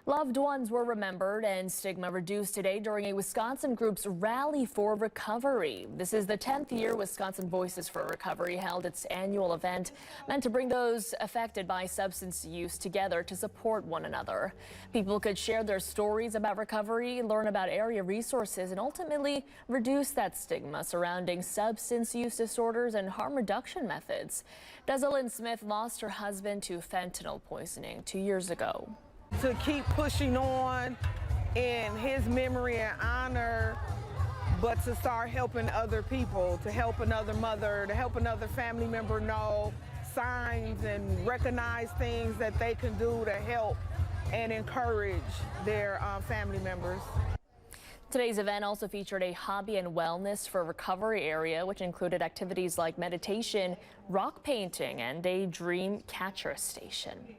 Loved ones were remembered and stigma reduced today during a Wisconsin group's Rally for Recovery. This is the 10th year Wisconsin Voices for Recovery held its annual event meant to bring those affected by substance use together to support one another. People could share their stories about recovery, learn about area resources, and ultimately reduce that stigma surrounding substance use disorders and harm reduction methods. Desalyn Smith lost her husband to fentanyl poisoning 2 years ago. To keep pushing on in his memory and honor, but to start helping other people, to help another mother, to help another family member know signs and recognize things that they can do to help and encourage their family members. Today's event also featured a hobby and wellness for recovery area, which included activities like meditation, rock painting, and a dream catcher station.